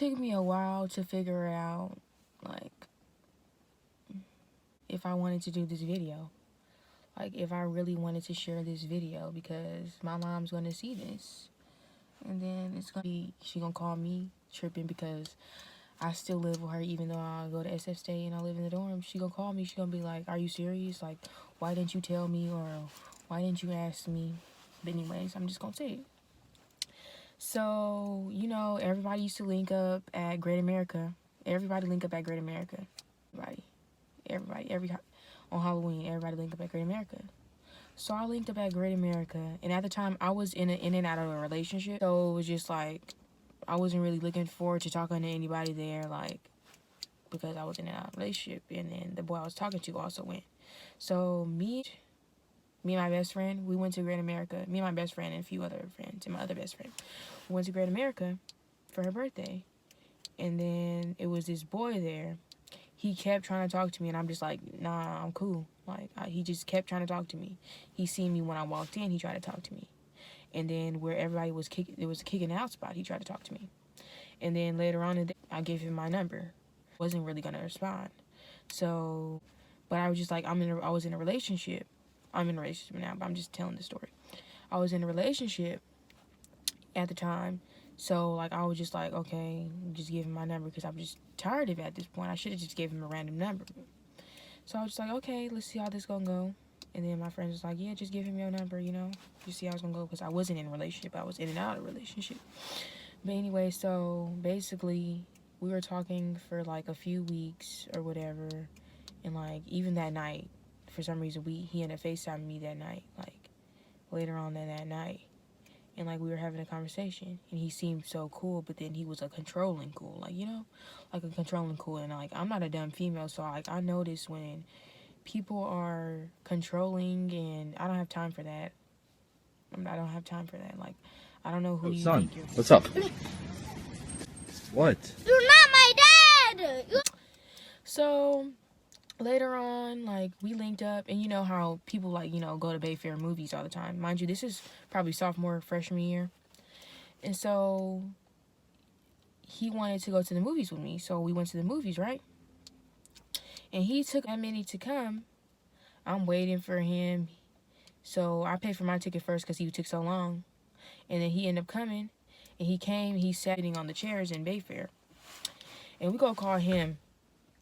took me a while to figure out, like, if I wanted to do this video. Like, if I really wanted to share this video, because my mom's going to see this. And then it's going to be, she going to call me tripping because I still live with her even though I go to SF State and I live in the dorm. She going to call me. She going to be like, are you serious? Like, why didn't you tell me, or why didn't you ask me? But anyways, I'm just going to say it. So, you know, everybody used to link up at Great America. Everybody link up at Great America. Everybody, on Halloween, everybody linked up at Great America. So I linked up at Great America, and at the time, I was in and out of a relationship. So it was just like, I wasn't really looking forward to talking to anybody there, like, because I was in and out of a relationship, and then the boy I was talking to also went. So me and my best friend, we went to Great America. Me and my best friend and a few other friends, and my other best friend, we went to Great America for her birthday. And then it was this boy there. He kept trying to talk to me, and I'm just like, nah, I'm cool. Like, he just kept trying to talk to me. He seen me when I walked in, he tried to talk to me. And then where everybody was kicking, it was a kicking out spot, he tried to talk to me. And then later on, I gave him my number. Wasn't really gonna respond. So, but I was just like, I was in a relationship. I'm in a relationship now, but I'm just telling the story. I was in a relationship at the time. So, like, I was just like, okay, just give him my number because I'm just tired of it at this point. I should have just gave him a random number. So I was just like, okay, let's see how this gonna go. And then my friend was like, yeah, just give him your number, you know, just see how it's gonna go, because I wasn't in a relationship. I was in and out of a relationship. But anyway, so basically we were talking for like a few weeks or whatever. And like, even that night, for some reason, he ended up FaceTiming me that night, like later on that night. And like, we were having a conversation, and he seemed so cool, but then he was a controlling cool, like, you know, like a controlling cool. And like, I'm not a dumb female, so like, I notice when people are controlling, and I don't have time for that. I don't have time for that. Like, I don't know who you son, think you're. what's up? What? You're not my dad! So later on, like, we linked up, and you know how people, like, you know, go to Bayfair movies all the time. Mind you, this is probably sophomore, freshman year. And so he wanted to go to the movies with me. So we went to the movies, right? And he took a minute to come. I'm waiting for him. So I paid for my ticket first because he took so long. And then he ended up coming. And he came, he's sitting on the chairs in Bayfair. And we gonna call him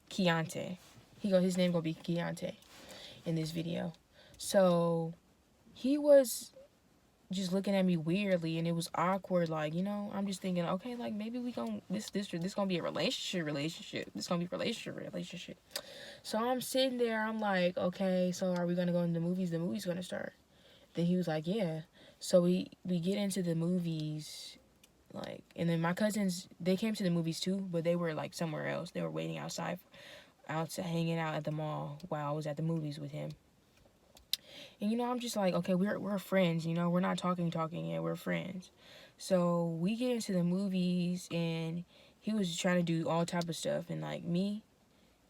Keontae. His name gonna be Keontae in this video. So he was just looking at me weirdly, and it was awkward. Like, you know, I'm just thinking, okay, like, maybe we gonna this gonna be a relationship. This gonna be relationship. So I'm sitting there, I'm like, okay, so are we gonna go into the movies? The movie's gonna start. Then he was like, yeah. So we get into the movies, like, and then my cousins, they came to the movies too, but they were like somewhere else. They were waiting outside hanging out at the mall while I was at the movies with him. And, you know, I'm just like, okay, we're friends, you know, we're not talking yet, we're friends. So we get into the movies, and he was just trying to do all type of stuff. And like, me,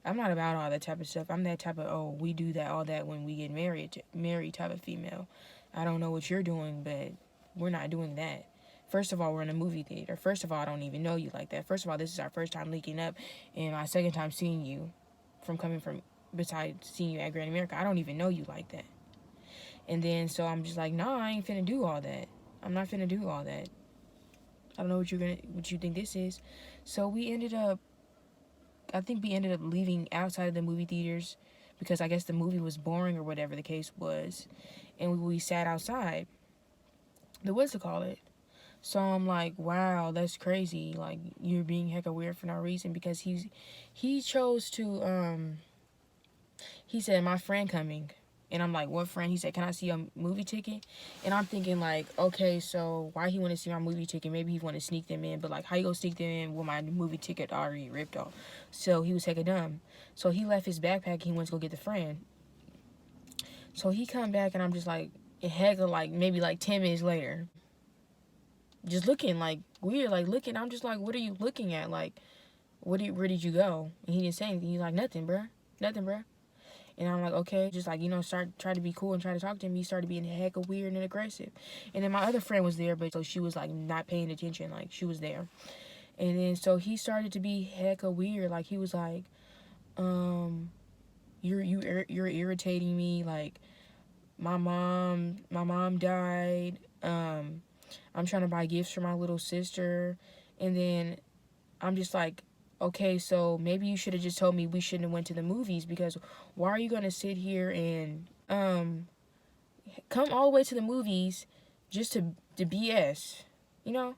I'm not about all that type of stuff. I'm that type of, oh, we do that, all that when we get married type of female. I don't know what you're doing, but we're not doing that. First of all, we're in a movie theater. First of all, I don't even know you like that. First of all, this is our first time linking up, and my second time seeing you besides seeing you at Great America. I don't even know you like that. And then, so I'm just like, nah, I ain't finna do all that. I'm not finna do all that. I don't know what you think this is. So I think we ended up leaving outside of the movie theaters because I guess the movie was boring or whatever the case was. And we sat outside. What's to call it? So I'm like, wow, that's crazy. Like, you're being hecka weird for no reason, because he chose to, he said, my friend coming. And I'm like, what friend? He said, can I see a movie ticket? And I'm thinking, like, okay, so why he want to see my movie ticket? Maybe he want to sneak them in. But, like, how you gonna sneak them in with my movie ticket already ripped off? So he was hecka dumb. So he left his backpack. He went to go get the friend. So he come back, and I'm just like, hecka, like, maybe like 10 minutes later. Just looking, like, weird, like, looking. I'm just like, what are you looking at? Like, where did you go? And he didn't say anything. He's like, nothing, bruh. And I'm like, okay, just like, you know, try to be cool and try to talk to him. He started being hecka weird and aggressive. And then my other friend was there, but so she was like not paying attention, like she was there. And then so he started to be hecka weird. Like he was like, you're irritating me. Like my mom died. I'm trying to buy gifts for my little sister. And then I'm just like, okay, so maybe you should have just told me we shouldn't have went to the movies, because why are you gonna sit here and come all the way to the movies just to BS, you know?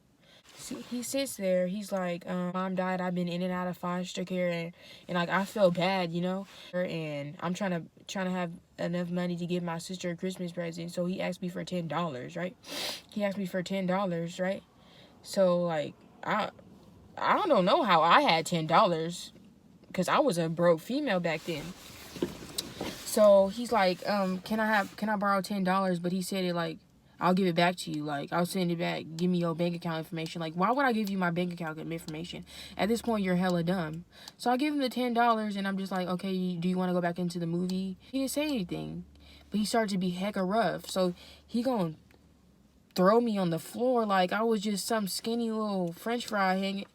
See, he sits there, he's like, mom died, I've been in and out of foster care, and like I feel bad, you know? And I'm trying to have enough money to give my sister a Christmas present. So he asked me for $10, right? He asked me for $10, right? So like I don't know how I had $10, because I was a broke female back then. So he's like, can I borrow $10? But he said it like, I'll give it back to you. Like, I'll send it back. Give me your bank account information. Like, why would I give you my bank account information? At this point, you're hella dumb. So I give him the $10, and I'm just like, okay, do you want to go back into the movie? He didn't say anything, but he started to be hecka rough. So he gonna throw me on the floor like I was just some skinny little French fry hanging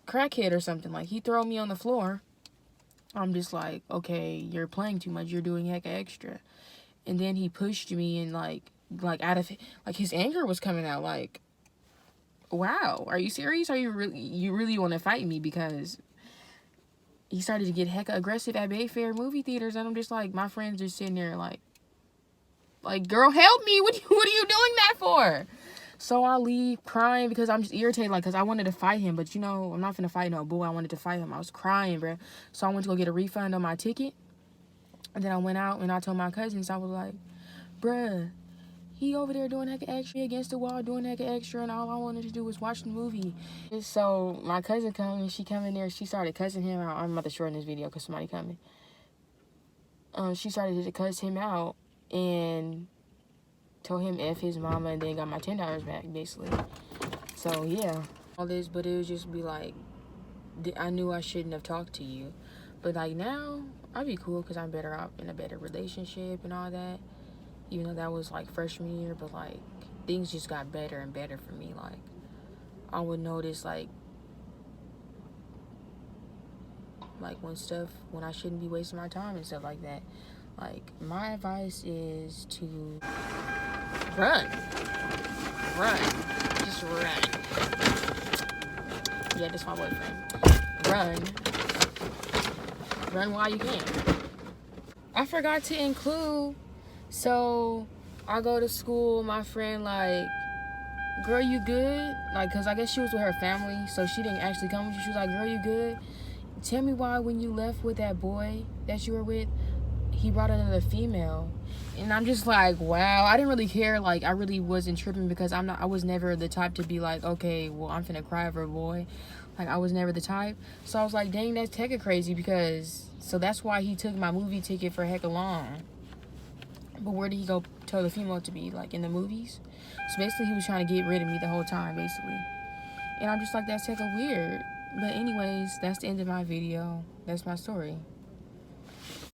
crackhead or something. Like, he throw me on the floor. I'm just like, okay, you're playing too much. You're doing hecka extra. And then he pushed me, and like out of, like, his anger was coming out. Like, wow, are you serious? Are you really want to fight me? Because he started to get hecka aggressive at Bayfair movie theaters, and I'm just like, my friends just sitting there like, girl, help me. What are you doing that for? So I leave crying because I'm just irritated, like, because I wanted to fight him. But, you know, I'm not finna fight no boy. I wanted to fight him. I was crying, bro. So I went to go get a refund on my ticket. And then I went out and I told my cousins, I was like, bruh, he over there doing hecka extra against the wall, doing hecka extra, and all I wanted to do was watch the movie. And so my cousin come, and she come in there, she started cussing him out. I'm about to shorten this video because somebody coming. She started to cuss him out and told him F his mama, and then got my $10 back, basically. So, yeah. All this, but it would just be like, I knew I shouldn't have talked to you. But, like, now, I'd be cool because I'm better off in a better relationship and all that. Even though that was, like, freshman year, but, like, things just got better and better for me. Like, I would notice, like when I shouldn't be wasting my time and stuff like that. Like, my advice is to run. Just run. Yeah, that's my boyfriend. Run while you can. I forgot to include, so I go to school, my friend like, girl, you good? Like, cause I guess she was with her family, so she didn't actually come with you. She was like, girl, you good? Tell me why when you left with that boy that you were with, he brought another female. And I'm just like, wow, I didn't really care. Like, I really wasn't tripping because I was never the type to be like, okay, well, I'm finna cry over a boy. Like, I was never the type. So I was like, dang, that's hecka crazy, because, so that's why he took my movie ticket for hecka long. But where did he go tell the female to be? Like, in the movies? So basically, he was trying to get rid of me the whole time, basically. And I'm just like, that's hecka weird. But anyways, that's the end of my video. That's my story.